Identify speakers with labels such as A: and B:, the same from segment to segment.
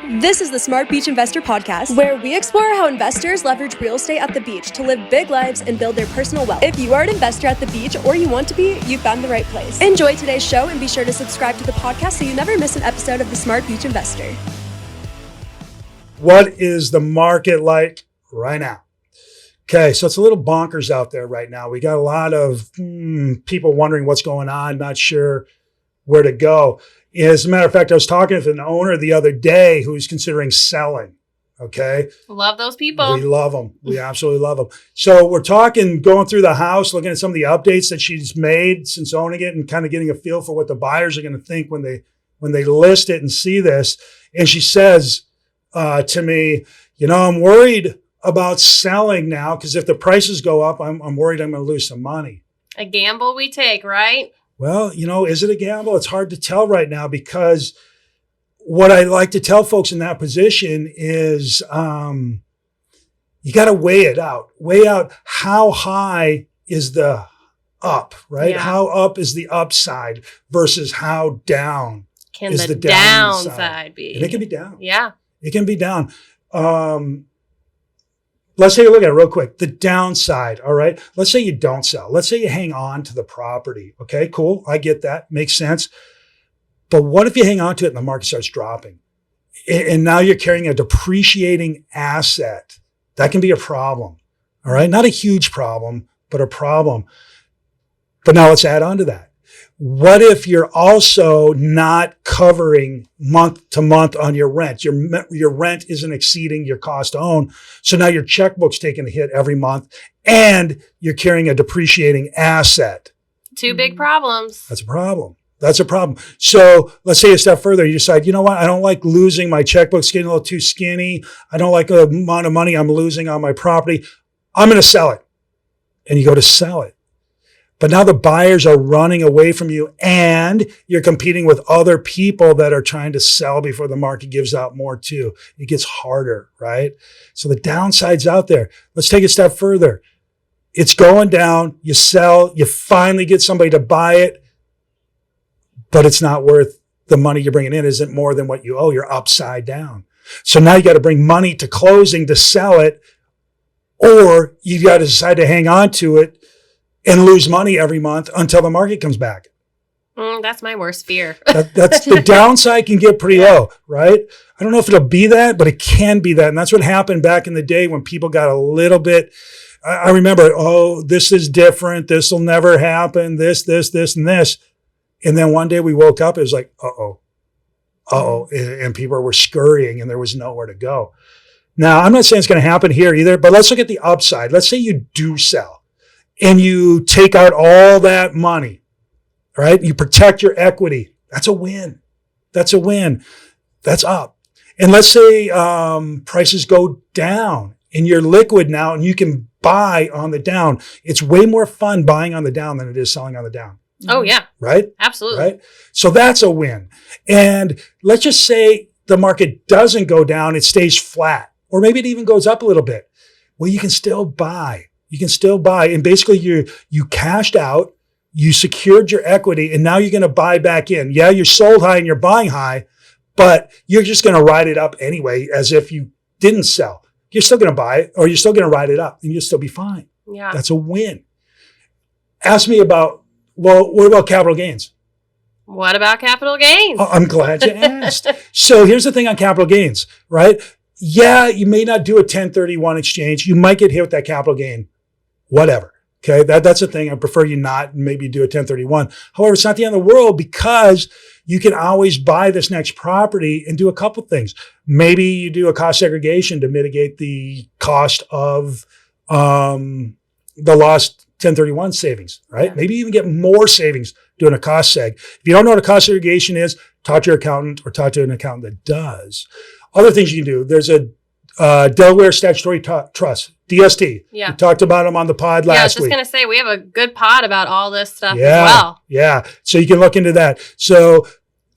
A: This is the Smart Beach Investor Podcast, where we explore how investors leverage real estate at the beach to live big lives and build their personal wealth. If you are an investor at the beach or you want to be, you found the right place. Enjoy today's show and be sure to subscribe to the podcast so you never miss an episode of the Smart Beach Investor.
B: What is the market like right now? Okay, so it's a little bonkers out there right now. We got a lot of people wondering what's going on, not sure where to go. As a matter of fact, I was talking with an owner the other day who's considering selling. Okay.
C: Love those people.
B: We love them. We absolutely love them. So we're talking, going through the house, looking at some of the updates that she's made since owning it and kind of getting a feel for what the buyers are going to think when they list it and see this. And she says to me, I'm worried about selling now because if the prices go up, I'm worried I'm going to lose some money.
C: A gamble we take, right?
B: Well, is it a gamble? It's hard to tell right now because what I like to tell folks in that position is you got to weigh it out. Weigh out how high is the up, right?
C: Yeah.
B: How up is the upside versus how down is the downside
C: be?
B: And it can be down.
C: Yeah.
B: It can be down. Let's take a look at it real quick. The downside, all right? Let's say you don't sell. Let's say you hang on to the property. Okay, cool. I get that. Makes sense. But what if you hang on to it and the market starts dropping? And now you're carrying a depreciating asset. That can be a problem, all right? Not a huge problem, but a problem. But now let's add on to that. What if you're also not covering month to month on your rent? Your rent isn't exceeding your cost to own. So now your checkbook's taking a hit every month and you're carrying a depreciating asset.
C: Two big problems.
B: That's a problem. That's a problem. So let's say a step further. You decide, I don't like losing my checkbook's getting a little too skinny. I don't like the amount of money I'm losing on my property. I'm going to sell it. And you go to sell it. But now the buyers are running away from you and you're competing with other people that are trying to sell before the market gives out more too. It gets harder, right? So the downside's out there. Let's take it a step further. It's going down. You sell. You finally get somebody to buy it, but it's not worth the money you're bringing in. Isn't more than what you owe. You're upside down. So now you got to bring money to closing to sell it, or you got to decide to hang on to it and lose money every month until the market comes back.
C: That's my worst fear.
B: That's the downside can get pretty low, right? I don't know if it'll be that, but it can be that. And that's what happened back in the day when people got a little bit, I remember, this is different. This will never happen. This, and this. And then one day we woke up, it was like, and people were scurrying and there was nowhere to go. Now, I'm not saying it's going to happen here either, but let's look at the upside. Let's say you do sell. And you take out all that money, right? You protect your equity. That's a win. That's a win. That's up. And let's say prices go down and you're liquid now and you can buy on the down. It's way more fun buying on the down than it is selling on the down.
C: Oh, yeah.
B: Right?
C: Absolutely.
B: Right? So that's a win. And let's just say the market doesn't go down. It stays flat. Or maybe it even goes up a little bit. Well, you can still buy. You can still buy. And basically you cashed out, you secured your equity, and now you're going to buy back in. Yeah, you're sold high and you're buying high, but you're just going to ride it up anyway, as if you didn't sell. You're still going to buy it, or you're still going to ride it up, and you'll still be fine.
C: Yeah.
B: That's a win. Ask me about, what about capital gains?
C: What about capital gains?
B: I'm glad you asked. So here's the thing on capital gains, right? Yeah, you may not do a 1031 exchange. You might get hit with that capital gain. Whatever. Okay. That's the thing. I prefer you not maybe do a 1031. However, it's not the end of the world because you can always buy this next property and do a couple things. Maybe you do a cost segregation to mitigate the cost of the lost 1031 savings, right? Yeah. Maybe even get more savings doing a cost seg. If you don't know what a cost segregation is, talk to your accountant or talk to an accountant that does. Other things you can do. There's a Delaware Statutory Trust, DST.
C: Yeah.
B: We talked about them on the pod last week.
C: Yeah, I was just going to say, we have a good pod about all this stuff as well.
B: Yeah. So you can look into that. So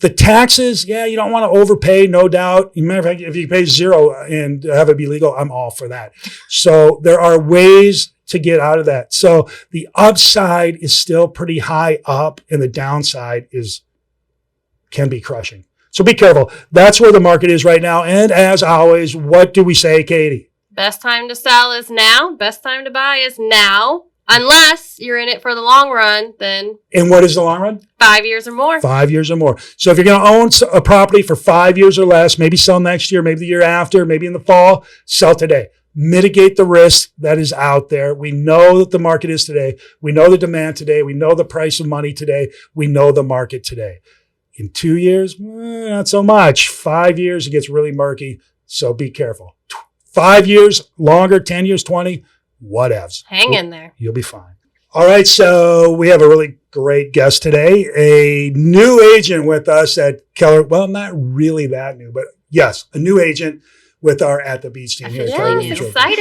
B: the taxes, you don't want to overpay, no doubt. Matter of fact, if you pay zero and have it be legal, I'm all for that. So there are ways to get out of that. So the upside is still pretty high up and the downside can be crushing. So be careful. That's where the market is right now. And as always, what do we say, Katie?
C: Best time to sell is now. Best time to buy is now. Unless you're in it for the long run, then.
B: And what is the long run?
C: 5 years or more.
B: 5 years or more. So if you're going to own a property for 5 years or less, maybe sell next year, maybe the year after, maybe in the fall, sell today. Mitigate the risk that is out there. We know that the market is today. We know the demand today. We know the price of money today. We know the market today. In 2 years, not so much. 5 years, it gets really murky. So be careful. 5 years, longer, 10 years, 20, whatevs.
C: Hang in there.
B: You'll be fine. All right. So we have a really great guest today, a new agent with us at Keller. Well, not really that new, but yes, a new agent with our At the Beach team here at Keller Williams.
C: Excited.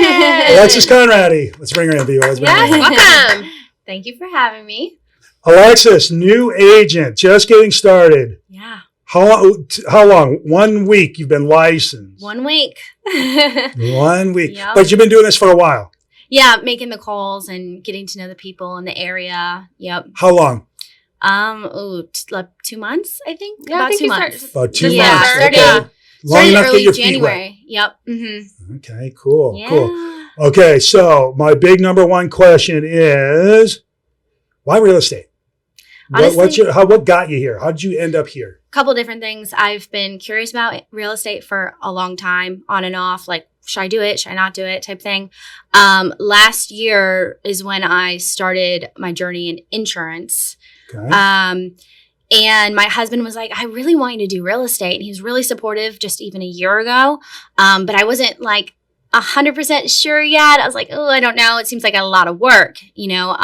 B: Alexis Conradi. Let's bring her in, Vito.
C: Yes, welcome.
D: Thank you for having me.
B: Alexis, new agent, just getting started.
D: Yeah.
B: How long? 1 week you've been licensed.
D: 1 week.
B: 1 week.
D: Yep.
B: But you've been doing this for a while.
D: Yeah, making the calls and getting to know the people in the area. Yep.
B: How long?
D: Like 2 months, I think.
C: Yeah,
D: About
C: I think
D: 2
C: you
D: months.
B: About 2
D: Yeah,
B: months.
D: started-
B: Okay.
C: Yeah.
B: Long
D: Started
B: enough to
D: early
B: get your feet wet.
D: January. Yep. Mm-hmm.
B: Okay, cool,
D: Yeah.
B: cool. Okay, so my big number one question is, why real estate?
D: Honestly-
B: What got you here? How did you end up here?
D: Couple different things. I've been curious about real estate for a long time, on and off, like, should I do it? Should I not do it? Type thing. Last year is when I started my journey in insurance.
B: Okay.
D: And my husband was like, I really want you to do real estate. And he was really supportive just even a year ago. But I wasn't like 100% sure yet. I was like, oh, I don't know. It seems like a lot of work, you know?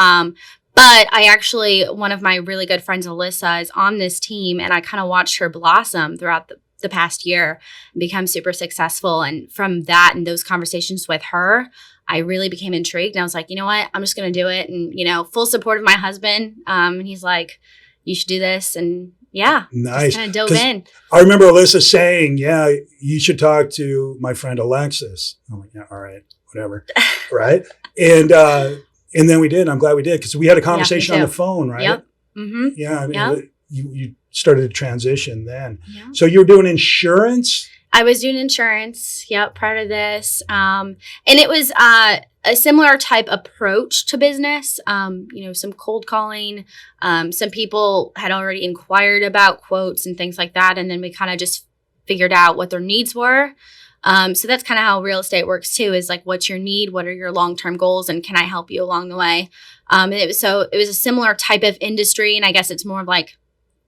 D: But I actually, one of my really good friends, Alyssa, is on this team. And I kind of watched her blossom throughout the past year and become super successful. And from that and those conversations with her, I really became intrigued. And I was like, you know what? I'm just going to do it. And, you know, full support of my husband. And he's like, you should do this. And yeah,
B: Nice.
D: just kind of dove
B: 'Cause
D: in.
B: I remember Alyssa saying, yeah, you should talk to my friend Alexis. I'm like, yeah, all right, whatever. Right. And then we did. I'm glad we did because we had a conversation on
D: too.
B: the phone, right?
D: Yep. Mm-hmm.
B: Yeah. I mean,
D: Yep.
B: you started to transition then.
D: Yeah.
B: So you were doing insurance?
D: I was doing insurance. Yep. Prior to this. And it was a similar type approach to business. You know, some cold calling. Some people had already inquired about quotes and things like that. And then we kind of just figured out what their needs were. So that's kind of how real estate works too, is like, what's your need? What are your long-term goals? And can I help you along the way? And it was a similar type of industry. And I guess it's more of like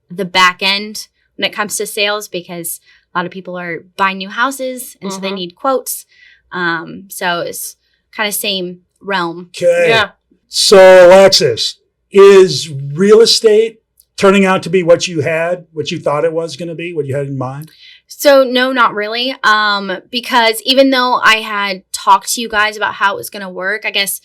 D: the back end when it comes to sales, because a lot of people are buying new houses and so they need quotes. So it's kind of same realm.
B: Okay.
C: Yeah.
B: So Alexis, is real estate turning out to be what you thought it was going to be, what you had in mind?
D: So no, not really. Because even though I had talked to you guys about how it was going to work, I guess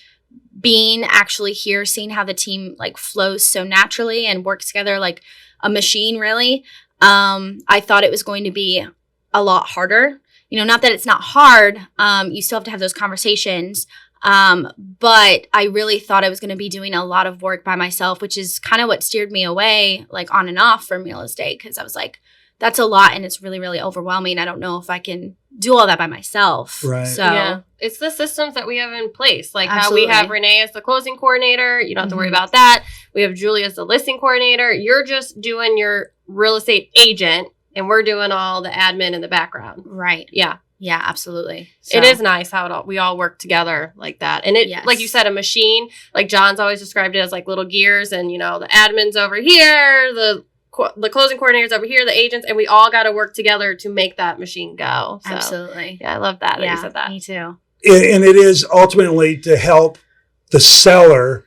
D: being actually here, seeing how the team like flows so naturally and works together like a machine, really, I thought it was going to be a lot harder. You know, not that it's not hard. You still have to have those conversations. But I really thought I was going to be doing a lot of work by myself, which is kind of what steered me away, like on and off from real estate. Cause I was like, that's a lot and it's really, really overwhelming. I don't know if I can do all that by myself.
B: Right.
D: So
C: Yeah. It's the systems that we have in place. Like
D: Absolutely.
C: how we have Renee as the closing coordinator. You don't have to worry about that. We have Julie as the listing coordinator. You're just doing your real estate agent and we're doing all the admin in the background.
D: right.
C: Yeah.
D: Yeah, absolutely. So,
C: It is nice how we all work together like that. And it,
D: Yes.
C: like you said, a machine, like John's always described it as like little gears and, you know, the admin's over here, the closing coordinator's over here, the agents, and we all got to work together to make that machine go. So,
D: Absolutely.
C: yeah, I love that you said that.
D: Me too.
B: And it is ultimately to help the seller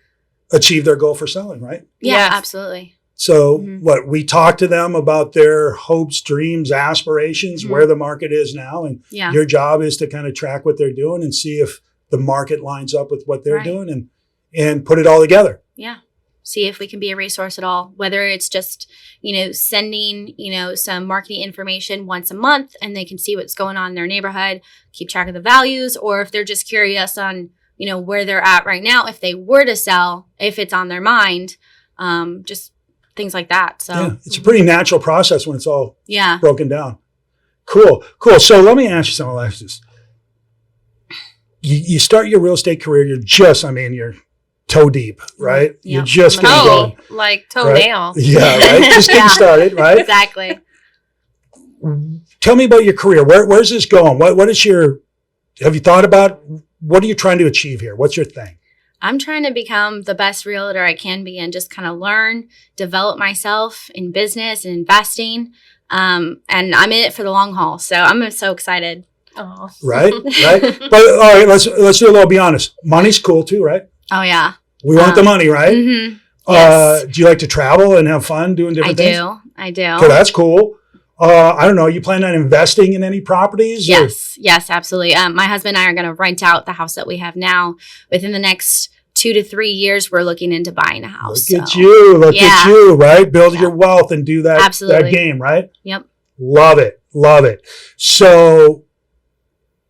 B: achieve their goal for selling, right?
D: Yeah,
C: Yes.
D: absolutely.
B: So
D: Mhm.
B: we talk to them about their hopes, dreams, aspirations,
D: Mhm.
B: where the market is now. And
D: Yeah.
B: your job is to kind of track what they're doing and see if the market lines up with what they're
D: Right.
B: doing and put it all together.
D: Yeah. See if we can be a resource at all, whether it's just, you know, sending, you know, some marketing information once a month and they can see what's going on in their neighborhood, keep track of the values, or if they're just curious on, you know, where they're at right now, if they were to sell, if it's on their mind, just things like that. So
B: Yeah, it's a pretty natural process when it's all
D: yeah.
B: broken down. Cool. So let me ask you something, Alexis. You start your real estate career, you're toe deep, right?
D: Yeah.
B: You're just getting
C: Oh,
B: going.
C: like toenail.
B: Right? Yeah, right? Just getting started, right?
D: Exactly.
B: Tell me about your career. Where's this going? Have you thought about, what are you trying to achieve here? What's your thing?
D: I'm trying to become the best realtor I can be and just kind of learn, develop myself in business and investing. And I'm in it for the long haul. So I'm so excited.
C: Oh.
B: Right? But all right, let's do a little, be honest. Money's cool too, right?
D: Oh, yeah.
B: We want the money, right?
D: Mm-hmm. Yes.
B: Do you like to travel and have fun doing different things?
D: I do.
B: Okay, that's cool. I don't know. You plan on investing in any properties?
D: Yes, absolutely. My husband and I are going to rent out the house that we have now. Within the next 2 to 3 years, we're looking into buying a house.
B: Look at you, right? Build
D: Yeah.
B: your wealth and do that game, right?
D: Yep.
B: Love it. So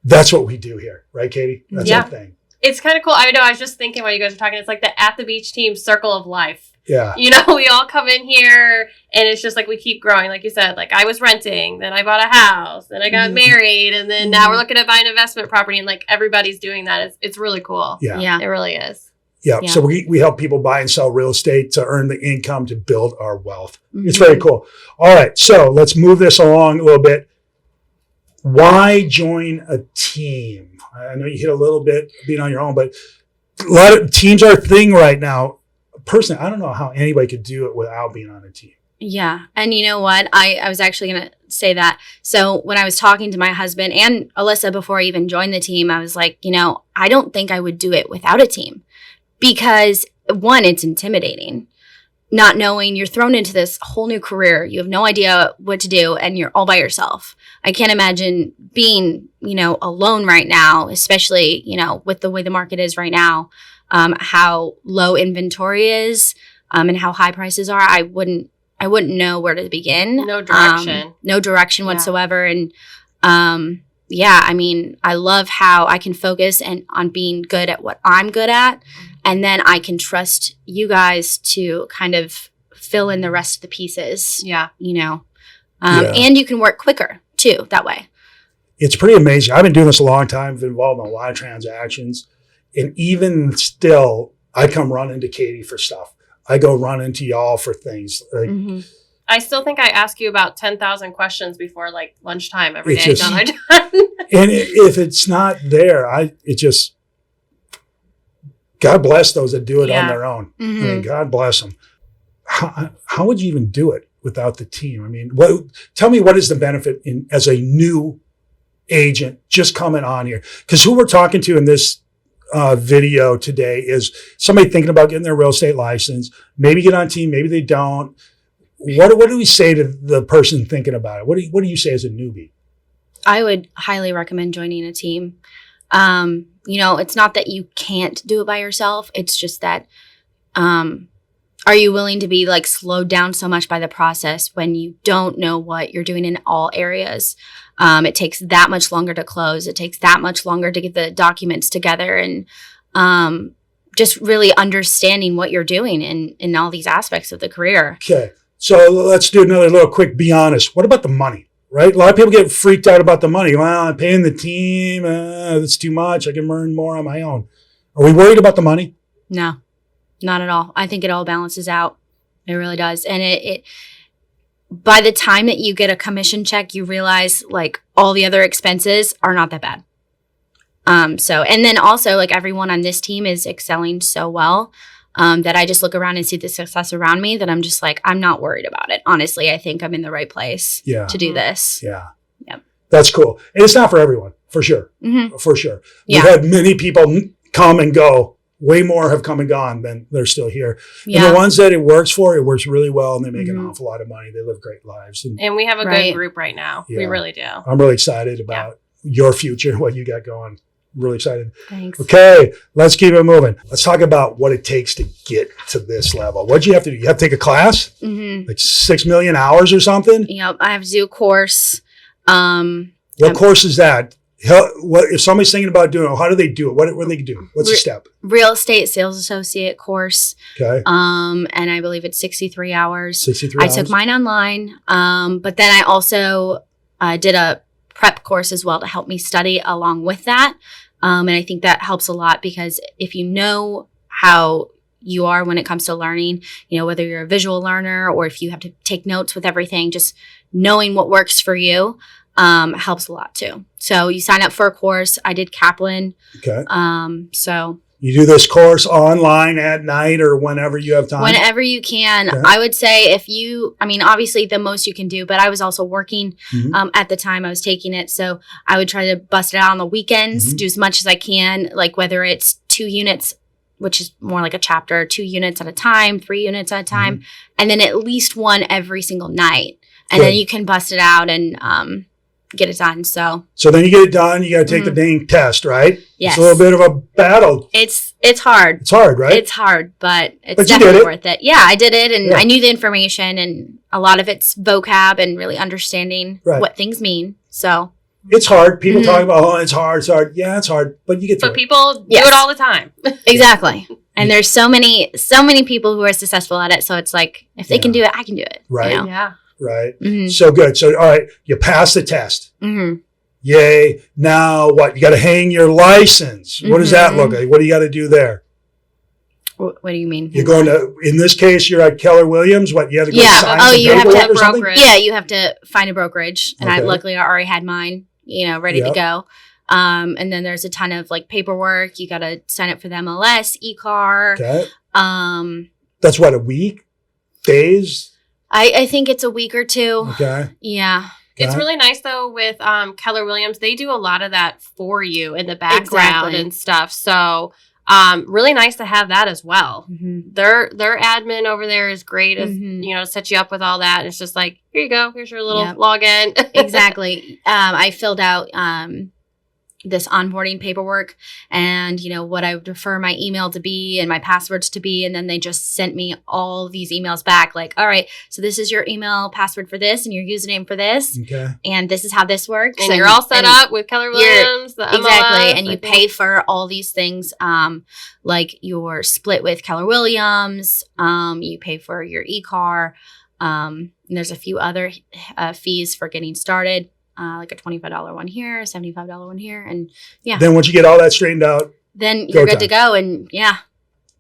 B: that's what we do here, right, Katie? That's our thing.
C: It's kind of cool. I know. I was just thinking while you guys were talking, it's like the At the Beach team circle of life.
B: Yeah.
C: You know, we all come in here and it's just like we keep growing. Like you said, like I was renting, then I bought a house, then I got married, and then now we're looking at buying investment property, and like everybody's doing that. It's really cool.
B: Yeah.
C: It really is.
B: Yeah.
D: Yeah.
B: So we help people buy and sell real estate to earn the income to build our wealth.
D: Mm-hmm.
B: It's very cool. All right. So let's move this along a little bit. Why join a team? I know you hit a little bit being on your own, but a lot of teams are a thing right now. Personally, I don't know how anybody could do it without being on a team.
D: Yeah. And you know what? I was actually going to say that. So when I was talking to my husband and Alyssa before I even joined the team, I was like, I don't think I would do it without a team because one, it's intimidating. Not knowing you're thrown into this whole new career. You have no idea what to do and you're all by yourself. I can't imagine being, alone right now, especially, with the way the market is right now, how low inventory is, and how high prices are. I wouldn't know where to begin.
C: No direction.
D: No direction whatsoever. And, I love how I can focus on being good at what I'm good at. And then I can trust you guys to kind of fill in the rest of the pieces.
C: Yeah.
D: And you can work quicker too that way.
B: It's pretty amazing. I've been doing this a long time. I've been involved in a lot of transactions. And even still, I come run into Katie for stuff. I go run into y'all for things. Like,
C: I still think I ask you about 10,000 questions before like lunchtime every day.
B: And if it's not there, God bless those that do it on their own. I mean, God bless them. How would you even do it without the team? I mean, tell me what is the benefit as a new agent just coming on here? Because who we're talking to in this video today is somebody thinking about getting their real estate license, maybe get on team, maybe they don't. What do we say to the person thinking about it? What do you say as a newbie?
D: I would highly recommend joining a team. It's not that you can't do it by yourself. It's just that, are you willing to be like slowed down so much by the process when you don't know what you're doing in all areas? It takes that much longer to close. It takes that much longer to get the documents together and, just really understanding what you're doing in all these aspects of the career.
B: Okay. So let's do another little quick, be honest. What about the money? Right? A lot of people get freaked out about the money. Well, I'm paying the team. That's too much. I can earn more on my own. Are we worried about the money?
D: No, not at all. I think it all balances out. It really does. And it by the time that you get a commission check, you realize like all the other expenses are not that bad. And then also like everyone on this team is excelling so well. That I just look around and see the success around me that I'm just like, I'm not worried about it. Honestly, I think I'm in the right place to do this.
B: Yeah.
D: Yep.
B: That's cool. And it's not for everyone, for sure.
D: Mm-hmm.
B: For sure.
D: Yeah.
B: We've had many people come and go. Way more have come and gone than they're still here.
D: Yeah.
B: And the ones that it works really well, and they make an awful lot of money. They live great lives.
C: And we have a good group right now.
B: Yeah.
C: We really do.
B: I'm really excited about your future, what you got going. Really excited.
D: Thanks.
B: Okay, let's keep it moving. Let's talk about what it takes to get to this level. What do you have to do? You have to take a class?
D: Mm-hmm.
B: Like 6 million hours or something?
D: Yep. I have to do a course.
B: What course is that? What if somebody's thinking about doing it? How do they do it? What do they do? What's the step?
D: Real estate sales associate course.
B: Okay.
D: And I believe it's 63 hours.
B: 63 hours.
D: I took mine online. But then I also did a prep course as well to help me study along with that. And I think that helps a lot because if you know how you are when it comes to learning, whether you're a visual learner or if you have to take notes with everything, just knowing what works for you helps a lot too. So you sign up for a course. I did Kaplan.
B: Okay.
D: So
B: you do this course online at night or whenever you have time?
D: whenever you can.
B: Okay.
D: I would say obviously the most you can do, but I was also working at the time I was taking it. So I would try to bust it out on the weekends, do as much as I can, like whether it's 2 units, which is more like a chapter, 2 units at a time, 3 units at a time, and then at least 1 every single night. And then you can bust it out and get it done. So
B: then you get it done. You got to take the dang test, right?
D: Yes.
B: It's a little bit of a battle.
D: It's hard.
B: It's hard, right?
D: It's hard, but it's
B: But you
D: definitely
B: did it.
D: worth it. Yeah, I did it, and I knew the information, and a lot of it's vocab and really understanding what things mean. So
B: it's hard. People talk about, it's hard. It's hard. Yeah, it's hard, but you get through
C: But people do it all the time.
D: exactly. And there's so many people who are successful at it. So it's like, if they can do it, I can do it.
B: Right.
C: Yeah.
B: Right.
D: Mm-hmm.
B: So good. So, all right, you passed the test.
D: Mm-hmm.
B: Yay. Now what? You got to hang your license. What does that look like? What do you got to do there?
D: What do you mean?
B: You're going to, in this case, you're at Keller Williams. What? You have to go sign some
D: you have to
B: paperwork
D: have
B: or something?
C: brokerage.
D: Yeah, you have to find a brokerage. And
B: Okay.
D: luckily I already had mine, ready to go. And then there's a ton of like paperwork. You got to sign up for the MLS, e-car.
B: Okay.
D: That's
B: what, a week? Days?
D: I think it's a week or 2.
B: Okay.
D: Yeah.
C: It's really nice though with Keller Williams. They do a lot of that for you in the background and stuff. So really nice to have that as well.
D: Mm-hmm.
C: Their admin over there is great as to set you up with all that. And it's just like, here you go, here's your little login.
D: Exactly. I filled out this onboarding paperwork and what I would prefer my email to be and my passwords to be, and then they just sent me all these emails back like, all right, so this is your email password for this and your username for this, and this is how this works,
C: and you're all set up with Keller Williams, the MLS,
D: exactly, and you pay for all these things, like your split with Keller Williams, you pay for your e-car, and there's a few other fees for getting started. Like a $25 one here, a $75 one here. And
B: Then once you get all that straightened out,
D: then you're good to go. And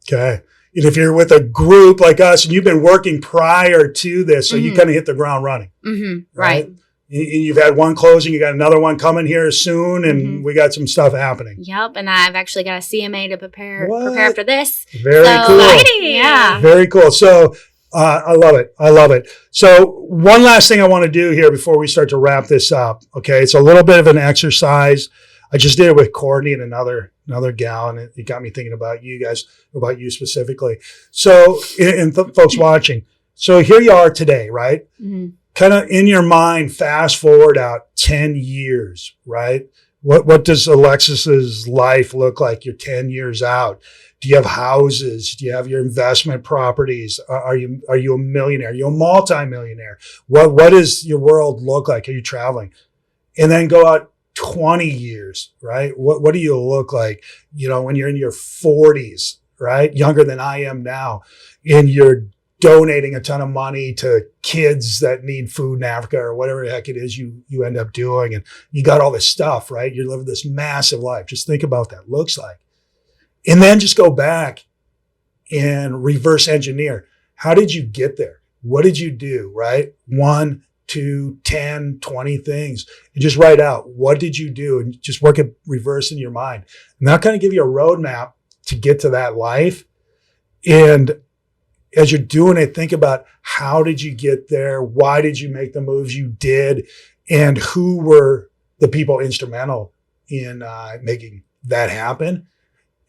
B: Okay. And if you're with a group like us and you've been working prior to this, so you kind of hit the ground running.
D: Mm-hmm. Right.
B: You've had one closing, you got another one coming here soon, and we got some stuff happening.
D: Yep. And I've actually got a CMA to prepare for this.
B: Very cool.
C: Exciting.
D: Yeah.
B: Very cool. So I love it. I love it. So one last thing I want to do here before we start to wrap this up. Okay. It's a little bit of an exercise. I just did it with Courtney and another gal, and it got me thinking about you guys, about you specifically. So, and folks watching. So here you are today, right?
D: Mm-hmm.
B: Kind of in your mind, fast forward out 10 years, right? What does Alexis's life look like? You're 10 years out. Do you have houses? Do you have your investment properties? Are you a millionaire? Are you a multimillionaire? What does your world look like? Are you traveling? And then go out 20 years, right? What do you look like? When you're in your 40s, right? Younger than I am now, and you're donating a ton of money to kids that need food in Africa or whatever the heck it is you end up doing. And you got all this stuff, right? You're living this massive life. Just think about that looks like. And then just go back and reverse engineer. How did you get there? What did you do, right? 1, 2, 10, 20 things. And just write out, what did you do? And just work it reverse in your mind. And that'll kind of give you a roadmap to get to that life. And as you're doing it, think about how did you get there? Why did you make the moves you did? And who were the people instrumental in making that happen?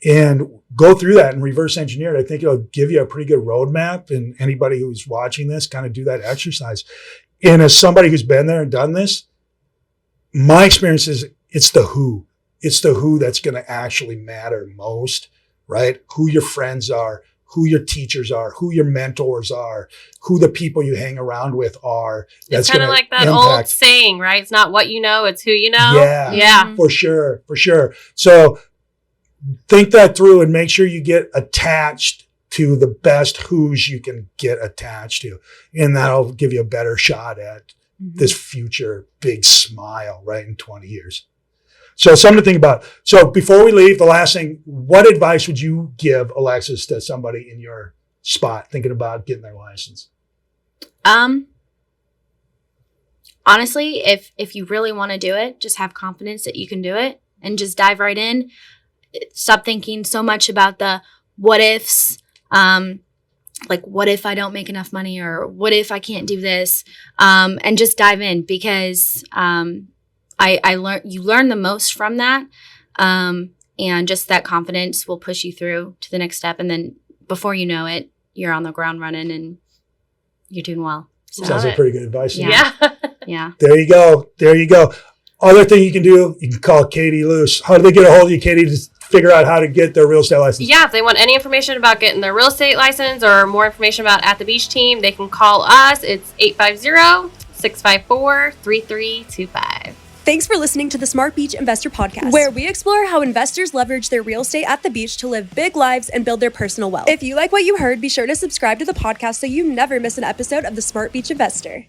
B: And go through that and reverse engineer it. I think it'll give you a pretty good roadmap. And anybody who's watching this, kind of do that exercise. And as somebody who's been there and done this, my experience is it's the who. It's the who that's going to actually matter most, right? Who your friends are, who your teachers are, who your mentors are, who the people you hang around with are.
C: It's kind of like that old saying, right? It's not what you know, it's who you know.
B: Yeah. For sure. So think that through and make sure you get attached to the best who's you can get attached to. And that'll give you a better shot at this future big smile, right, in 20 years. So something to think about. So before we leave, the last thing, what advice would you give, Alexis, to somebody in your spot thinking about getting their license?
D: Honestly, if you really want to do it, just have confidence that you can do it and just dive right in. Stop thinking so much about the what ifs, like what if I don't make enough money, or what if I can't do this, and just dive in, because you learn the most from that, and just that confidence will push you through to the next step, and then before you know it, you're on the ground running and you're doing well. So,
B: sounds like pretty good advice.
D: Yeah.
B: There you go. Other thing you can do, you can call Katie Luce. How do they get a hold of you, Katie, to figure out how to get their real estate license?
C: Yeah, if they want any information about getting their real estate license or more information about At the Beach team, they can call us. It's 850-654-3325.
A: Thanks for listening to the Smart Beach Investor Podcast, where we explore how investors leverage their real estate at the beach to live big lives and build their personal wealth. If you like what you heard, be sure to subscribe to the podcast so you never miss an episode of the Smart Beach Investor.